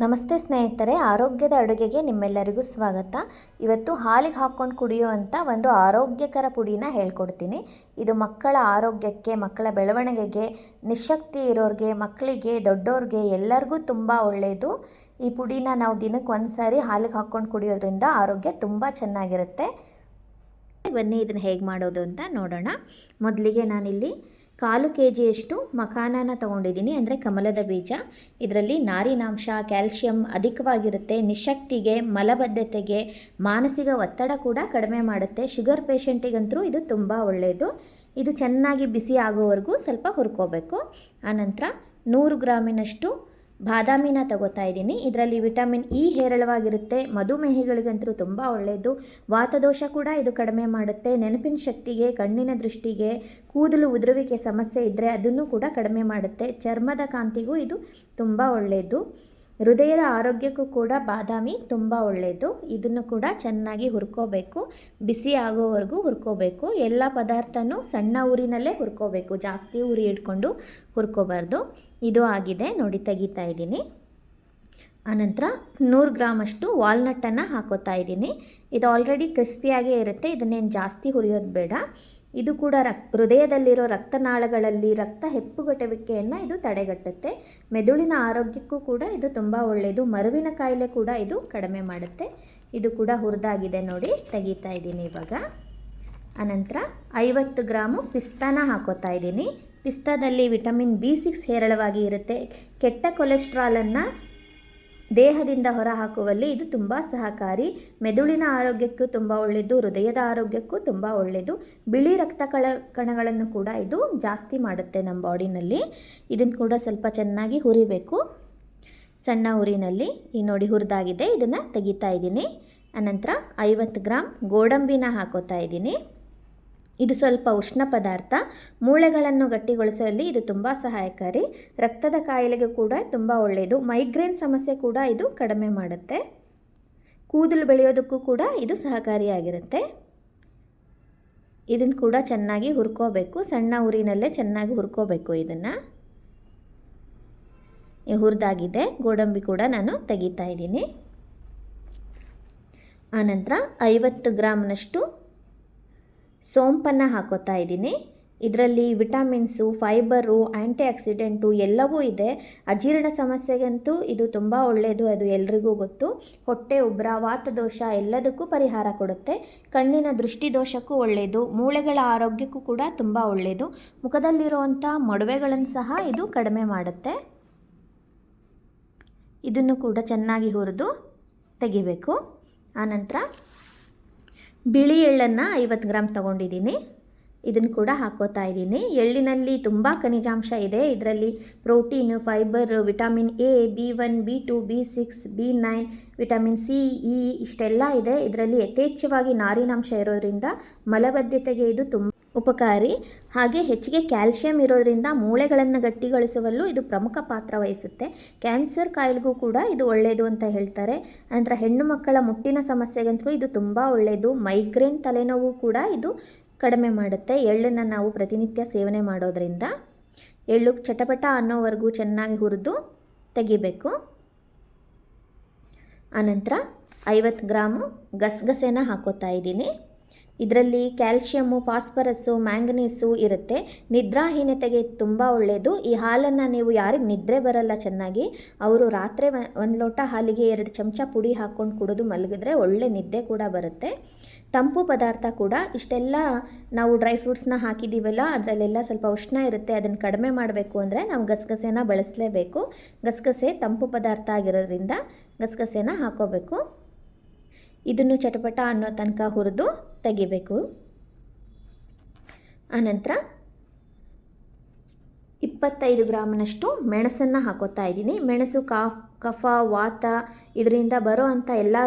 ನಮಸ್ತೆ ಸ್ನೇಹಿತರೆ, ಆರೋಗ್ಯದ ಅಡುಗೆಗೆ ನಿಮ್ಮೆಲ್ಲರಿಗೂ ಸ್ವಾಗತ. ಇವತ್ತು ಹಾಲಿಗೆ ಹಾಕ್ಕೊಂಡು ಕುಡಿಯುವಂಥ ಒಂದು ಆರೋಗ್ಯಕರ ಪುಡಿನ ಹೇಳ್ಕೊಡ್ತೀನಿ. ಇದು ಮಕ್ಕಳ ಆರೋಗ್ಯಕ್ಕೆ, ಮಕ್ಕಳ ಬೆಳವಣಿಗೆಗೆ, ನಿಶಕ್ತಿ ಇರೋರಿಗೆ, ಮಕ್ಕಳಿಗೆ, ದೊಡ್ಡೋರಿಗೆ ಎಲ್ಲರಿಗೂ ತುಂಬ ಒಳ್ಳೆಯದು. ಈ ಪುಡಿನ ನಾವು ದಿನಕ್ಕೆ ಒಂದು ಸಾರಿ ಹಾಲಿಗೆ ಹಾಕ್ಕೊಂಡು ಕುಡಿಯೋದ್ರಿಂದ ಆರೋಗ್ಯ ತುಂಬ ಚೆನ್ನಾಗಿರುತ್ತೆ. ಬನ್ನಿ ಇದನ್ನು ಹೇಗೆ ಮಾಡೋದು ಅಂತ ನೋಡೋಣ. ಮೊದಲಿಗೆ ನಾನಿಲ್ಲಿ 1/4 kg ಮಖಾನನ ತೊಗೊಂಡಿದ್ದೀನಿ, ಅಂದರೆ ಕಮಲದ ಬೀಜ. ಇದರಲ್ಲಿ ನಾರಿನಾಂಶ, ಕ್ಯಾಲ್ಶಿಯಂ ಅಧಿಕವಾಗಿರುತ್ತೆ. ನಿಶಕ್ತಿಗೆ, ಮಲಬದ್ಧತೆಗೆ, ಮಾನಸಿಕ ಒತ್ತಡ ಕೂಡ ಕಡಿಮೆ ಮಾಡುತ್ತೆ. ಶುಗರ್ ಪೇಷಂಟಿಗಂತೂ ಇದು ತುಂಬ ಒಳ್ಳೆಯದು. ಇದು ಚೆನ್ನಾಗಿ ಬಿಸಿ ಆಗೋವರೆಗೂ ಸ್ವಲ್ಪ ಹುರ್ಕೋಬೇಕು. ಆನಂತರ 100 ಗ್ರಾಮಿನಷ್ಟು ಬಾದಾಮಿನ ತಗೋತಾ ಇದ್ದೀನಿ. ಇದರಲ್ಲಿ ವಿಟಮಿನ್ ಇ ಹೇರಳವಾಗಿರುತ್ತೆ. ಮಧುಮೇಹಿಗಳಿಗಂತೂ ತುಂಬ ಒಳ್ಳೆಯದು. ವಾತದೋಷ ಕೂಡ ಇದು ಕಡಿಮೆ ಮಾಡುತ್ತೆ. ನೆನಪಿನ ಶಕ್ತಿಗೆ, ಕಣ್ಣಿನ ದೃಷ್ಟಿಗೆ, ಕೂದಲು ಉದುರುವಿಕೆ ಸಮಸ್ಯೆ ಇದ್ದರೆ ಅದನ್ನು ಕೂಡ ಕಡಿಮೆ ಮಾಡುತ್ತೆ. ಚರ್ಮದ ಕಾಂತಿಗೂ ಇದು ತುಂಬ ಒಳ್ಳೆಯದು. ಹೃದಯದ ಆರೋಗ್ಯಕ್ಕೂ ಕೂಡ ಬಾದಾಮಿ ತುಂಬ ಒಳ್ಳೆಯದು. ಇದನ್ನು ಕೂಡ ಚೆನ್ನಾಗಿ ಹುರ್ಕೋಬೇಕು. ಬಿಸಿ ಆಗೋವರೆಗೂ ಹುರ್ಕೋಬೇಕು. ಎಲ್ಲ ಪದಾರ್ಥನೂ ಸಣ್ಣ ಊರಿನಲ್ಲೇ ಹುರ್ಕೋಬೇಕು, ಜಾಸ್ತಿ ಉರಿ ಇಟ್ಕೊಂಡು ಹುರ್ಕೋಬಾರ್ದು. ಇದು ಆಗಿದೆ ನೋಡಿ, ತೆಗಿತಾ ಇದ್ದೀನಿ. ಆನಂತರ 100 ಗ್ರಾಮಷ್ಟು ವಾಲ್ನಟ್ಟನ್ನು ಹಾಕೋತಾ ಇದ್ದೀನಿ. ಇದು ಆಲ್ರೆಡಿ ಕ್ರಿಸ್ಪಿಯಾಗೇ ಇರುತ್ತೆ, ಇದನ್ನೇನು ಜಾಸ್ತಿ ಹುರಿಯೋದು ಬೇಡ. ಇದು ಕೂಡ ಹೃದಯದಲ್ಲಿರೋ ರಕ್ತನಾಳಗಳಲ್ಲಿ ರಕ್ತ ಹೆಪ್ಪುಗಟ್ಟುವಿಕೆಯನ್ನು ಇದು ತಡೆಗಟ್ಟುತ್ತೆ. ಮೆದುಳಿನ ಆರೋಗ್ಯಕ್ಕೂ ಕೂಡ ಇದು ತುಂಬ ಒಳ್ಳೆಯದು. ಮರುವಿನ ಕಾಯಿಲೆ ಕೂಡ ಇದು ಕಡಿಮೆ ಮಾಡುತ್ತೆ. ಇದು ಕೂಡ ಹುರಿದಾಗಿದೆ ನೋಡಿ, ತೆಗಿತಾ ಇದ್ದೀನಿ ಇವಾಗ. ಆನಂತರ 50 ಗ್ರಾಮು ಪಿಸ್ತಾನ ಹಾಕೋತಾ ಇದ್ದೀನಿ. ಪಿಸ್ತಾದಲ್ಲಿ ವಿಟಮಿನ್ B6 ಹೇರಳವಾಗಿ ಇರುತ್ತೆ. ಕೆಟ್ಟ ಕೊಲೆಸ್ಟ್ರಾಲನ್ನು ದೇಹದಿಂದ ಹೊರಹಾಕುವಲ್ಲಿ ಇದು ತುಂಬ ಸಹಕಾರಿ. ಮೆದುಳಿನ ಆರೋಗ್ಯಕ್ಕೂ ತುಂಬ ಒಳ್ಳೆಯದು. ಹೃದಯದ ಆರೋಗ್ಯಕ್ಕೂ ತುಂಬ ಒಳ್ಳೆಯದು. ಬಿಳಿ ರಕ್ತ ಕಣಗಳನ್ನು ಕೂಡ ಇದು ಜಾಸ್ತಿ ಮಾಡುತ್ತೆ ನಮ್ಮ ಬಾಡಿನಲ್ಲಿ. ಇದನ್ನು ಕೂಡ ಸ್ವಲ್ಪ ಚೆನ್ನಾಗಿ ಹುರಿಬೇಕು, ಸಣ್ಣ ಉರಿನಲ್ಲಿ. ಈ ನೋಡಿ ಹುರಿದಾಗಿದೆ, ಇದನ್ನು ತೆಗಿತಾ ಇದ್ದೀನಿ. ಅನಂತರ 50 ಗ್ರಾಮ್ ಗೋಡಂಬಿನ ಹಾಕೋತಾ ಇದ್ದೀನಿ. ಇದು ಸ್ವಲ್ಪ ಉಷ್ಣ ಪದಾರ್ಥ. ಮೂಳೆಗಳನ್ನು ಗಟ್ಟಿಗೊಳಿಸುವಲ್ಲಿ ಇದು ತುಂಬ ಸಹಾಯಕಾರಿ. ರಕ್ತದ ಕಾಯಿಲೆಗೆ ಕೂಡ ತುಂಬ ಒಳ್ಳೆಯದು. ಮೈಗ್ರೇನ್ ಸಮಸ್ಯೆ ಕೂಡ ಇದು ಕಡಿಮೆ ಮಾಡುತ್ತೆ. ಕೂದಲು ಬೆಳೆಯೋದಕ್ಕೂ ಕೂಡ ಇದು ಸಹಕಾರಿಯಾಗಿರುತ್ತೆ. ಇದನ್ನು ಕೂಡ ಚೆನ್ನಾಗಿ ಹುರ್ಕೋಬೇಕು, ಸಣ್ಣ ಉರಿನಲ್ಲೇ ಚೆನ್ನಾಗಿ ಹುರ್ಕೋಬೇಕು. ಇದನ್ನು ಹುರಿದಾಗಿದೆ. ಗೋಡಂಬಿ ಕೂಡ ನಾನು ತೆಗಿತಾ ಇದ್ದೀನಿ. ಆನಂತರ 50 ಗ್ರಾಮ್ನಷ್ಟು ಸೋಂಪನ್ನು ಹಾಕೋತಾ ಇದ್ದೀನಿ. ಇದರಲ್ಲಿ ವಿಟಮಿನ್ಸು, ಫೈಬರು, ಆ್ಯಂಟಿ ಆಕ್ಸಿಡೆಂಟು ಎಲ್ಲವೂ ಇದೆ. ಅಜೀರ್ಣ ಸಮಸ್ಯೆಗಂತೂ ಇದು ತುಂಬ ಒಳ್ಳೆಯದು, ಅದು ಎಲ್ರಿಗೂ ಗೊತ್ತು. ಹೊಟ್ಟೆ ಉಬ್ಬರ, ವಾತದೋಷ ಎಲ್ಲದಕ್ಕೂ ಪರಿಹಾರ ಕೊಡುತ್ತೆ. ಕಣ್ಣಿನ ದೃಷ್ಟಿದೋಷಕ್ಕೂ ಒಳ್ಳೆಯದು. ಮೂಳೆಗಳ ಆರೋಗ್ಯಕ್ಕೂ ಕೂಡ ತುಂಬ ಒಳ್ಳೆಯದು. ಮುಖದಲ್ಲಿರುವಂಥ ಮೊಡವೆಗಳನ್ನು ಸಹ ಇದು ಕಡಿಮೆ ಮಾಡುತ್ತೆ. ಇದನ್ನು ಕೂಡ ಚೆನ್ನಾಗಿ ಹುರಿದು ತೆಗಿಬೇಕು. ಆನಂತರ ಬಿಳಿ ಎಳ್ಳನ್ನು 50 ಗ್ರಾಮ್ ತೊಗೊಂಡಿದ್ದೀನಿ. ಇದನ್ನು ಕೂಡ ಹಾಕೋತಾ ಇದ್ದೀನಿ. ಎಳ್ಳಿನಲ್ಲಿ ತುಂಬ ಖನಿಜಾಂಶ ಇದೆ. ಇದರಲ್ಲಿ protein, fibre, vitamin A, B1, B2, B6, B9, vitamin C, E ಇಷ್ಟೆಲ್ಲ ಇದೆ. ಇದರಲ್ಲಿ ಯಥೇಚ್ಛವಾಗಿ ನಾರಿನಾಂಶ ಇರೋದ್ರಿಂದ ಮಲಬದ್ಧತೆಗೆ ಇದು ತುಂಬ ಉಪಕಾರಿ. ಹಾಗೆ ಹೆಚ್ಚಿಗೆ ಕ್ಯಾಲ್ಶಿಯಂ ಇರೋದರಿಂದ ಮೂಳೆಗಳನ್ನು ಗಟ್ಟಿಗೊಳಿಸುವಲ್ಲೂ ಇದು ಪ್ರಮುಖ ಪಾತ್ರ ವಹಿಸುತ್ತೆ. ಕ್ಯಾನ್ಸರ್ ಕಾಯಿಲೆಗೂ ಕೂಡ ಇದು ಒಳ್ಳೆಯದು ಅಂತ ಹೇಳ್ತಾರೆ. ನಂತರ ಹೆಣ್ಣು ಮಕ್ಕಳ ಮುಟ್ಟಿನ ಸಮಸ್ಯೆಗಂತೂ ಇದು ತುಂಬ ಒಳ್ಳೆಯದು. ಮೈಗ್ರೇನ್, ತಲೆನೋವು ಕೂಡ ಇದು ಕಡಿಮೆ ಮಾಡುತ್ತೆ. ಎಳ್ಳನ್ನು ನಾವು ಪ್ರತಿನಿತ್ಯ ಸೇವನೆ ಮಾಡೋದರಿಂದ. ಎಳ್ಳು ಚಟಪಟ ಅನ್ನೋವರೆಗೂ ಚೆನ್ನಾಗಿ ಹುರಿದು ತೆಗಿಬೇಕು. ಆನಂತರ 50 ಗ್ರಾಮು ಗಸಗಸೆನ ಹಾಕೋತಾ ಇದ್ದೀನಿ. ಇದರಲ್ಲಿ ಕ್ಯಾಲ್ಶಿಯಮ್ಮು, ಫಾಸ್ಫರಸ್ಸು, ಮ್ಯಾಂಗನೀಸು ಇರುತ್ತೆ. ನಿದ್ರಾಹೀನತೆಗೆ ತುಂಬ ಒಳ್ಳೆಯದು. ಈ ಹಾಲನ್ನು ನೀವು ಯಾರಿಗೆ ನಿದ್ರೆ ಬರಲ್ಲ ಚೆನ್ನಾಗಿ, ಅವರು ರಾತ್ರಿ 1 ಲೋಟ ಹಾಲಿಗೆ 2 ಚಮಚ ಪುಡಿ ಹಾಕ್ಕೊಂಡು ಕುಡಿದು ಮಲಗಿದ್ರೆ ಒಳ್ಳೆ ನಿದ್ದೆ ಕೂಡ ಬರುತ್ತೆ. ತಂಪು ಪದಾರ್ಥ ಕೂಡ. ಇಷ್ಟೆಲ್ಲ ನಾವು ಡ್ರೈ ಫ್ರೂಟ್ಸ್ನ ಹಾಕಿದ್ದೀವಲ್ಲ, ಅದರಲ್ಲೆಲ್ಲ ಸ್ವಲ್ಪ ಉಷ್ಣ ಇರುತ್ತೆ. ಅದನ್ನು ಕಡಿಮೆ ಮಾಡಬೇಕು ಅಂದರೆ ನಾವು ಗಸಗಸೆನ ಬಳಸಲೇಬೇಕು. ಗಸಗಸೆ ತಂಪು ಪದಾರ್ಥ ಆಗಿರೋದ್ರಿಂದ ಗಸಗಸೆನ ಹಾಕೋಬೇಕು. ಇದನ್ನು ಚಟಪಟ ಅನ್ನೋ ತನಕ ಹುರಿದು ತೆಗಿಬೇಕು. ಆನಂತರ 25 ಗ್ರಾಮ್ನಷ್ಟು ಮೆಣಸನ್ನು ಹಾಕೋತಾ ಇದ್ದೀನಿ. ಮೆಣಸು ಕಫ, ವಾತ ಇದರಿಂದ ಬರೋ ಅಂಥ ಎಲ್ಲ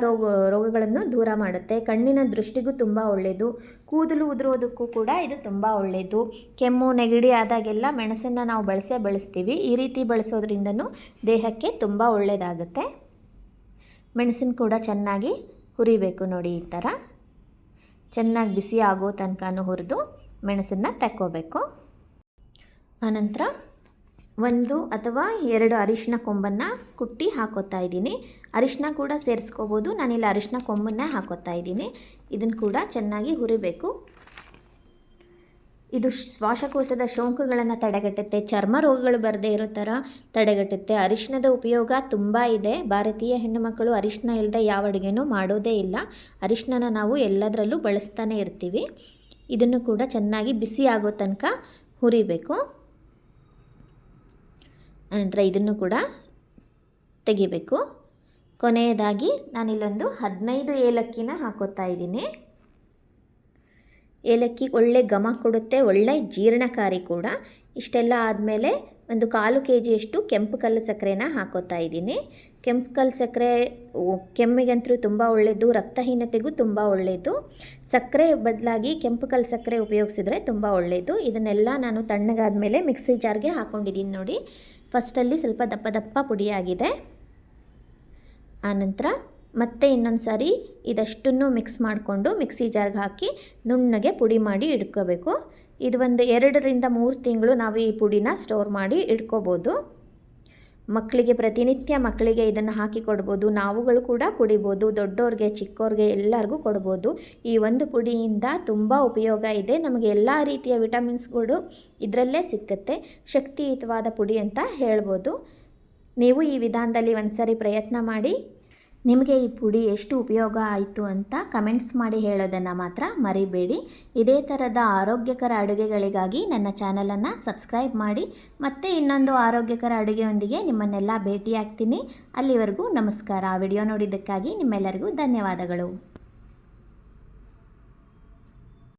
ರೋಗಗಳನ್ನು ದೂರ ಮಾಡುತ್ತೆ. ಕಣ್ಣಿನ ದೃಷ್ಟಿಗೂ ತುಂಬ ಒಳ್ಳೆಯದು. ಕೂದಲು ಉದುರೋದಕ್ಕೂ ಕೂಡ ಇದು ತುಂಬ ಒಳ್ಳೆಯದು. ಕೆಮ್ಮು, ನೆಗಡಿ ಆದಾಗೆಲ್ಲ ಮೆಣಸನ್ನು ನಾವು ಬಳಸ್ತೀವಿ. ಈ ರೀತಿ ಬಳಸೋದ್ರಿಂದನೂ ದೇಹಕ್ಕೆ ತುಂಬ ಒಳ್ಳೆಯದಾಗುತ್ತೆ. ಮೆಣಸನ್ನು ಕೂಡ ಚೆನ್ನಾಗಿ ಹುರಿಬೇಕು ನೋಡಿ, ಈ ಥರ ಚೆನ್ನಾಗಿ ಬಿಸಿ ಆಗೋ ತನಕ ಹುರಿದು ಮೆಣಸನ್ನು ತಕ್ಕೋಬೇಕು. ಆನಂತರ 1 ಅಥವಾ 2 ಅರಿಶಿನ ಕೊಂಬನ್ನು ಕುಟ್ಟಿ ಹಾಕೋತಾ ಇದ್ದೀನಿ. ಅರಿಶಿನ ಕೂಡ ಸೇರಿಸ್ಕೋಬೋದು, ನಾನಿಲ್ಲಿ ಅರಿಶಿನ ಕೊಂಬನ್ನೇ ಹಾಕೋತಾ ಇದ್ದೀನಿ. ಇದನ್ನು ಕೂಡ ಚೆನ್ನಾಗಿ ಹುರಿಬೇಕು. ಇದು ಶ್ವಾಸಕೋಶದ ಸೋಂಕುಗಳನ್ನು ತಡೆಗಟ್ಟುತ್ತೆ, ಚರ್ಮ ರೋಗಗಳು ಬರದೇ ಇರೋ ಥರ ತಡೆಗಟ್ಟುತ್ತೆ. ಅರಿಶಿಣದ ಉಪಯೋಗ ತುಂಬ ಇದೆ. ಭಾರತೀಯ ಹೆಣ್ಣುಮಕ್ಕಳು ಅರಿಶಿನ ಇಲ್ಲದೆ ಯಾವ ಅಡುಗೆನೂ ಮಾಡೋದೇ ಇಲ್ಲ. ಅರಿಶಿನ ನಾವು ಎಲ್ಲದರಲ್ಲೂ ಬಳಸ್ತಾನೆ ಇರ್ತೀವಿ. ಇದನ್ನು ಕೂಡ ಚೆನ್ನಾಗಿ ಬಿಸಿ ಆಗೋ ತನಕ ಹುರಿಬೇಕು. ಅನಂತರ ಇದನ್ನು ಕೂಡ ತೆಗಿಬೇಕು. ಕೊನೆಯದಾಗಿ ನಾನಿಲ್ಲೊಂದು 15 ಏಲಕ್ಕಿನ ಹಾಕೋತಾ ಇದ್ದೀನಿ. ಏಲಕ್ಕಿ ಒಳ್ಳೆ ಘಮ ಕೊಡುತ್ತೆ, ಒಳ್ಳೆ ಜೀರ್ಣಕಾರಿ ಕೂಡ. ಇಷ್ಟೆಲ್ಲ ಆದಮೇಲೆ ಒಂದು 1/4 kg ಕೆಂಪು ಕಲ್ಲು ಸಕ್ಕರೆನ ಹಾಕೋತಾ ಇದ್ದೀನಿ. ಕೆಂಪು ಕಲ್ಲು ಸಕ್ಕರೆ ಕೆಮ್ಮಿಗಂತೂ ತುಂಬ ಒಳ್ಳೆಯದು, ರಕ್ತಹೀನತೆಗೂ ತುಂಬ ಒಳ್ಳೆಯದು. ಸಕ್ಕರೆ ಬದಲಾಗಿ ಕೆಂಪು ಕಲ್ಲು ಸಕ್ಕರೆ ಉಪಯೋಗಿಸಿದ್ರೆ ತುಂಬ ಒಳ್ಳೆಯದು. ಇದನ್ನೆಲ್ಲ ನಾನು ತಣ್ಣಗಾದ್ಮೇಲೆ ಮಿಕ್ಸಿ ಜಾರ್ಗೆ ಹಾಕ್ಕೊಂಡಿದ್ದೀನಿ ನೋಡಿ. ಫಸ್ಟಲ್ಲಿ ಸ್ವಲ್ಪ ದಪ್ಪ ದಪ್ಪ ಪುಡಿಯಾಗಿದೆ. ಆನಂತರ ಮತ್ತೆ ಇನ್ನೊಂದು ಸಾರಿ ಇದಷ್ಟನ್ನು ಮಿಕ್ಸ್ ಮಾಡಿಕೊಂಡು ಮಿಕ್ಸಿ ಜಾರ್ಗೆ ಹಾಕಿ ನುಣ್ಣಗೆ ಪುಡಿ ಮಾಡಿ ಇಟ್ಕೋಬೇಕು. ಇದು ಒಂದು 2 ರಿಂದ 3 ತಿಂಗಳು ನಾವು ಈ ಪುಡಿನ ಸ್ಟೋರ್ ಮಾಡಿ ಇಟ್ಕೋಬೋದು. ಮಕ್ಕಳಿಗೆ ಪ್ರತಿನಿತ್ಯ ಮಕ್ಕಳಿಗೆ ಇದನ್ನು ಹಾಕಿ ಕೊಡ್ಬೋದು, ನಾವುಗಳು ಕೂಡ ಕುಡಿಬೋದು. ದೊಡ್ಡೋರಿಗೆ ಚಿಕ್ಕವ್ರಿಗೆ ಎಲ್ಲರಿಗೂ ಕೊಡ್ಬೋದು. ಈ ಒಂದು ಪುಡಿಯಿಂದ ತುಂಬ ಉಪಯೋಗ ಇದೆ. ನಮಗೆ ಎಲ್ಲ ರೀತಿಯ ವಿಟಮಿನ್ಸ್ಗಳು ಇದರಲ್ಲೇ ಸಿಕ್ಕುತ್ತೆ. ಶಕ್ತಿಯುತವಾದ ಪುಡಿ ಅಂತ ಹೇಳ್ಬೋದು. ನೀವು ಈ ವಿಧಾನದಲ್ಲಿ ಒಂದು ಸಾರಿ ಪ್ರಯತ್ನ ಮಾಡಿ. ನಿಮಗೆ ಈ ಪುಡಿ ಎಷ್ಟು ಉಪಯೋಗ ಆಯಿತು ಅಂತ ಕಮೆಂಟ್ಸ್ ಮಾಡಿ ಹೇಳೋದನ್ನು ಮಾತ್ರ ಮರಿಬೇಡಿ. ಇದೇ ಥರದ ಆರೋಗ್ಯಕರ ಅಡುಗೆಗಳಿಗಾಗಿ ನನ್ನ ಚಾನಲನ್ನು ಸಬ್ಸ್ಕ್ರೈಬ್ ಮಾಡಿ. ಮತ್ತೆ ಇನ್ನೊಂದು ಆರೋಗ್ಯಕರ ಅಡುಗೆಯೊಂದಿಗೆ ನಿಮ್ಮನ್ನೆಲ್ಲ ಭೇಟಿಯಾಗ್ತೀನಿ. ಅಲ್ಲಿವರೆಗೂ ನಮಸ್ಕಾರ. ವಿಡಿಯೋ ನೋಡಿದ್ದಕ್ಕಾಗಿ ನಿಮ್ಮೆಲ್ಲರಿಗೂ ಧನ್ಯವಾದಗಳು.